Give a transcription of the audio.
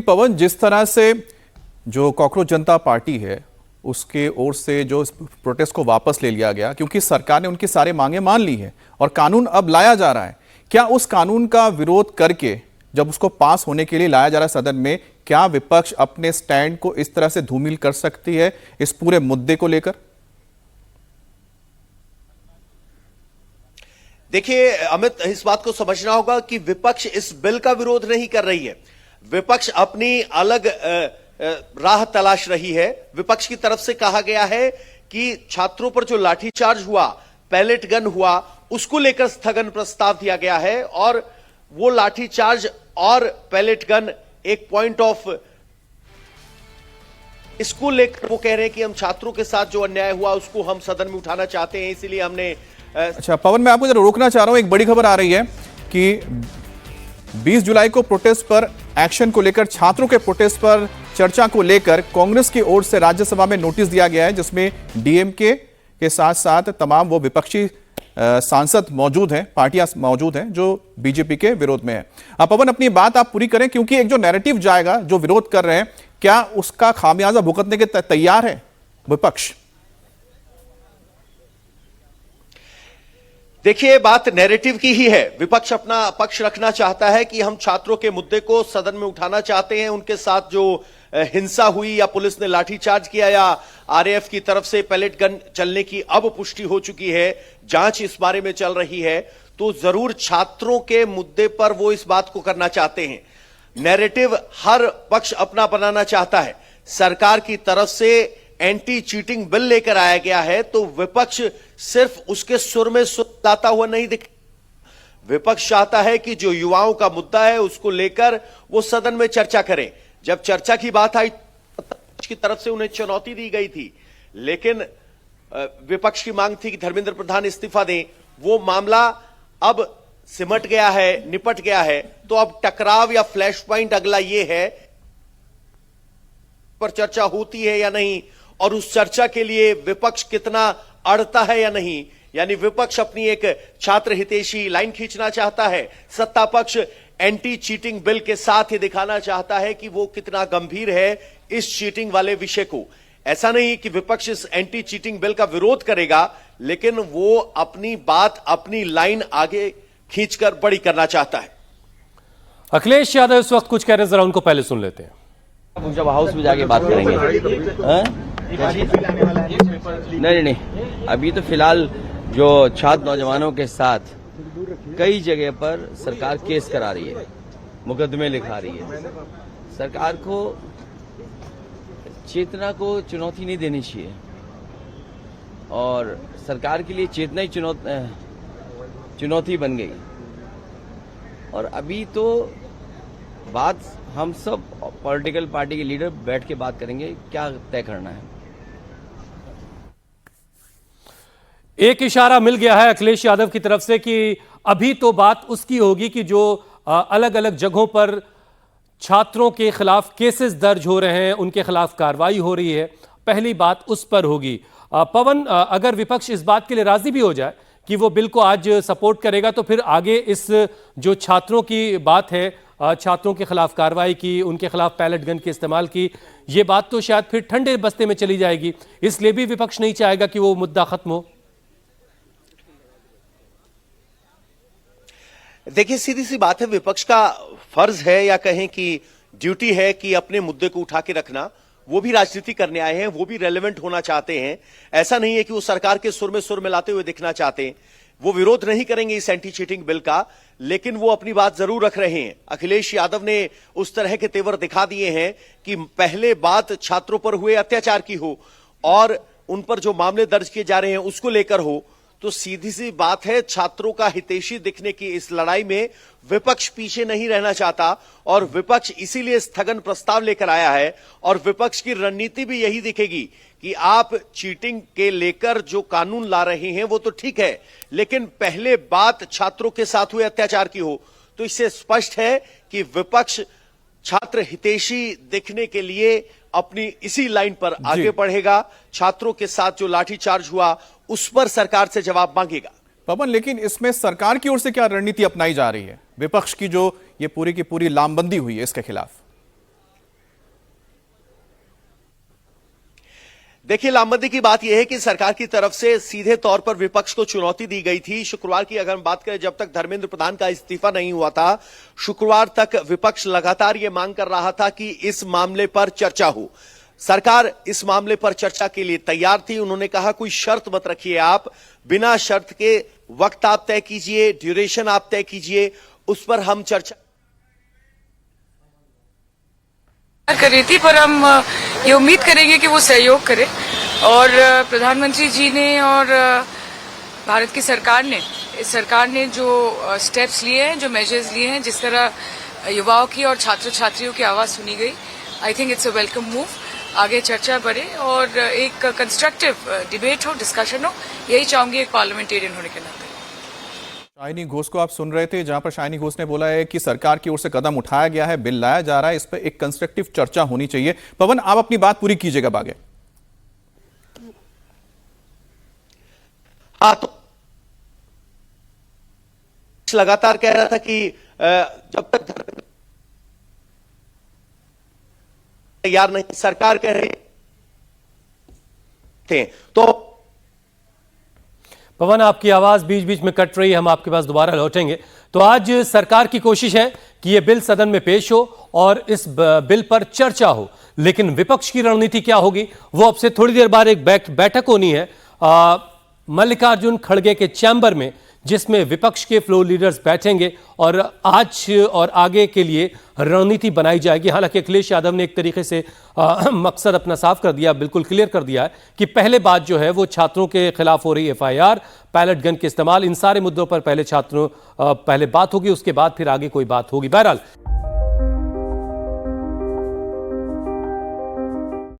पवन, जिस तरह से जो कॉकरोच जनता पार्टी है उसके ओर से जो प्रोटेस्ट को वापस ले लिया गया क्योंकि सरकार ने उनकी सारे मांगे मान ली है और कानून अब लाया जा रहा है, क्या उस कानून का विरोध करके जब उसको पास होने के लिए लाया जा रहा है सदन में, क्या विपक्ष अपने स्टैंड को इस तरह से धूमिल कर सकती है इस पूरे मुद्दे को लेकर? देखिए अमित, इस बात को समझना होगा कि विपक्ष इस बिल का विरोध नहीं कर रही है। विपक्ष अपनी अलग राह तलाश रही है। विपक्ष की तरफ से कहा गया है कि छात्रों पर जो लाठीचार्ज हुआ, पैलेट गन हुआ, उसको लेकर स्थगन प्रस्ताव दिया गया है और वो लाठीचार्ज और पैलेट गन एक पॉइंट ऑफ इसको लेकर वो कह रहे हैं कि हम छात्रों के साथ जो अन्याय हुआ उसको हम सदन में उठाना चाहते हैं, इसीलिए हमने अच्छा पवन, मैं आपको जरा रोकना चाह रहा हूं। एक बड़ी खबर आ रही है कि 20 जुलाई को प्रोटेस्ट पर एक्शन को लेकर, छात्रों के प्रोटेस्ट पर चर्चा को लेकर कांग्रेस की ओर से राज्यसभा में नोटिस दिया गया है जिसमें डीएमके के साथ साथ तमाम वो विपक्षी सांसद मौजूद हैं, पार्टियां मौजूद हैं जो बीजेपी के विरोध में है। अब पवन, अपनी बात आप पूरी करें क्योंकि एक जो नैरेटिव जाएगा, जो विरोध कर रहे हैं, क्या उसका खामियाजा भुगतने के तैयार है विपक्ष? देखिए, बात नैरेटिव की ही है। विपक्ष अपना पक्ष रखना चाहता है कि हम छात्रों के मुद्दे को सदन में उठाना चाहते हैं। उनके साथ जो हिंसा हुई या पुलिस ने लाठीचार्ज किया या आरएएफ की तरफ से पैलेट गन चलने की अब पुष्टि हो चुकी है, जांच इस बारे में चल रही है, तो जरूर छात्रों के मुद्दे पर वो इस बात को करना चाहते हैं। नैरेटिव हर पक्ष अपना बनाना चाहता है। सरकार की तरफ से एंटी चीटिंग बिल लेकर आया गया है तो विपक्ष सिर्फ उसके सुर में सुर लाता हुआ नहीं दिख। विपक्ष चाहता है कि जो युवाओं का मुद्दा है उसको लेकर वो सदन में चर्चा करें। जब चर्चा की बात आई की तरफ से उन्हें चुनौती दी गई थी, लेकिन विपक्ष की मांग थी कि धर्मेंद्र प्रधान इस्तीफा दें। वो मामला अब सिमट गया है, निपट गया है, तो अब टकराव या फ्लैश पॉइंट अगला ये है पर चर्चा होती है या नहीं और उस चर्चा के लिए विपक्ष कितना अड़ता है या नहीं। यानी विपक्ष अपनी एक छात्र हितैषी लाइन खींचना चाहता है, सत्ता पक्ष एंटी चीटिंग बिल के साथ ही दिखाना चाहता है कि वो कितना गंभीर है इस चीटिंग वाले विषय को। ऐसा नहीं कि विपक्ष इस एंटी चीटिंग बिल का विरोध करेगा, लेकिन वो अपनी बात, अपनी लाइन आगे खींचकर बड़ी करना चाहता है। अखिलेश यादव इस वक्त कुछ कह रहे हैं, जरा उनको पहले सुन लेते हैं। जब हाउस में जाके बात करेंगे। नहीं, अभी तो फिलहाल जो छात्र नौजवानों के साथ कई जगह पर सरकार केस करा रही है, मुकदमे लिखा रही है। सरकार को चेतना को चुनौती नहीं देनी चाहिए और सरकार के लिए चेतना ही चुनौती बन गई। और अभी तो बात हम सब पॉलिटिकल पार्टी के लीडर बैठ के बात करेंगे क्या तय करना है। एक इशारा मिल गया है अखिलेश यादव की तरफ से कि अभी तो बात उसकी होगी कि जो अलग अलग जगहों पर छात्रों के खिलाफ केसेस दर्ज हो रहे हैं, उनके खिलाफ कार्रवाई हो रही है, पहली बात उस पर होगी। पवन, अगर विपक्ष इस बात के लिए राजी भी हो जाए कि वो बिल को आज सपोर्ट करेगा तो फिर आगे इस जो छात्रों की बात है, छात्रों के खिलाफ कार्रवाई की, उनके खिलाफ पैलेट गन के इस्तेमाल की, ये बात तो शायद फिर ठंडे बस्ते में चली जाएगी। इसलिए भी विपक्ष नहीं चाहेगा कि वो मुद्दा खत्म हो। देखिए, सीधी सी बात है, विपक्ष का फर्ज है या कहें कि ड्यूटी है कि अपने मुद्दे को उठा के रखना। वो भी राजनीति करने आए हैं, वो भी रेलेवेंट होना चाहते हैं। ऐसा नहीं है कि वो सरकार के सुर में सुर मिलाते हुए दिखना चाहते हैं। वो विरोध नहीं करेंगे इस एंटी चीटिंग बिल का, लेकिन वो अपनी बात जरूर रख रहे हैं। अखिलेश यादव ने उस तरह के तेवर दिखा दिए हैं कि पहले बात छात्रों पर हुए अत्याचार की हो और उन पर जो मामले दर्ज किए जा रहे हैं उसको लेकर हो। तो सीधी सी बात है, छात्रों का हितैषी दिखने की इस लड़ाई में विपक्ष पीछे नहीं रहना चाहता और विपक्ष इसीलिए स्थगन प्रस्ताव लेकर आया है। और विपक्ष की रणनीति भी यही दिखेगी कि आप चीटिंग के लेकर जो कानून ला रहे हैं वो तो ठीक है, लेकिन पहले बात छात्रों के साथ हुए अत्याचार की हो। तो इससे स्पष्ट है कि विपक्ष छात्र हितैषी दिखने के लिए अपनी इसी लाइन पर आगे बढ़ेगा। छात्रों के साथ जो लाठीचार्ज हुआ उस पर सरकार से जवाब मांगेगा। पवन, लेकिन इसमें सरकार की ओर से क्या रणनीति अपनाई जा रही है, विपक्ष की जो ये पूरी की पूरी लामबंदी हुई है इसके खिलाफ? देखिए, लामबंदी की बात यह है कि सरकार की तरफ से सीधे तौर पर विपक्ष को चुनौती दी गई थी। शुक्रवार की अगर हम बात करें, जब तक धर्मेंद्र प्रधान का इस्तीफा नहीं हुआ था, शुक्रवार तक विपक्ष लगातार यह मांग कर रहा था कि इस मामले पर चर्चा हो। सरकार इस मामले पर चर्चा के लिए तैयार थी। उन्होंने कहा कोई शर्त मत रखिए, आप बिना शर्त के वक्त आप तय कीजिए, ड्यूरेशन आप तय कीजिए, उस पर हम चर्चा कर रही थी। पर हम ये उम्मीद करेंगे कि वो सहयोग करे और प्रधानमंत्री जी ने और भारत की सरकार ने, इस सरकार ने जो स्टेप्स लिए हैं, जो मेजर्स लिए हैं, जिस तरह युवाओं की और छात्र छात्रियों की आवाज सुनी गई, I think it's a welcome move. आगे चर्चा बढ़े और एक कंस्ट्रक्टिव डिबेट हो, डिस्कशन हो, यही चाहूंगी एक पार्लियामेंटेरियन होने के नाते। शाइनी घोष को आप सुन रहे थे, जहां पर शाइनी घोष ने बोला है कि सरकार की ओर से कदम उठाया गया है, बिल लाया जा रहा है, इस पर एक कंस्ट्रक्टिव चर्चा होनी चाहिए। पवन, आप अपनी बात पूरी कीजिएगा आगे। हाँ, तो लगातार कह रहा था कि जब तक तैयार नहीं, सरकार कह रही थे तो पवन, आपकी आवाज बीच बीच में कट रही है, हम आपके पास दोबारा लौटेंगे। तो आज सरकार की कोशिश है कि यह बिल सदन में पेश हो और इस बिल पर चर्चा हो, लेकिन विपक्ष की रणनीति क्या होगी, वो अब से थोड़ी देर बाद एक बैठक होनी है मल्लिकार्जुन खड़गे के चैम्बर में, जिसमें विपक्ष के फ्लोर लीडर्स बैठेंगे और आज और आगे के लिए रणनीति बनाई जाएगी। हालांकि अखिलेश यादव ने एक तरीके से मकसद अपना साफ कर दिया, बिल्कुल क्लियर कर दिया है कि पहले बात जो है वो छात्रों के खिलाफ हो रही एफआईआर, पैलेट गन के इस्तेमाल, इन सारे मुद्दों पर पहले बात होगी, उसके बाद फिर आगे कोई बात होगी। बहरहाल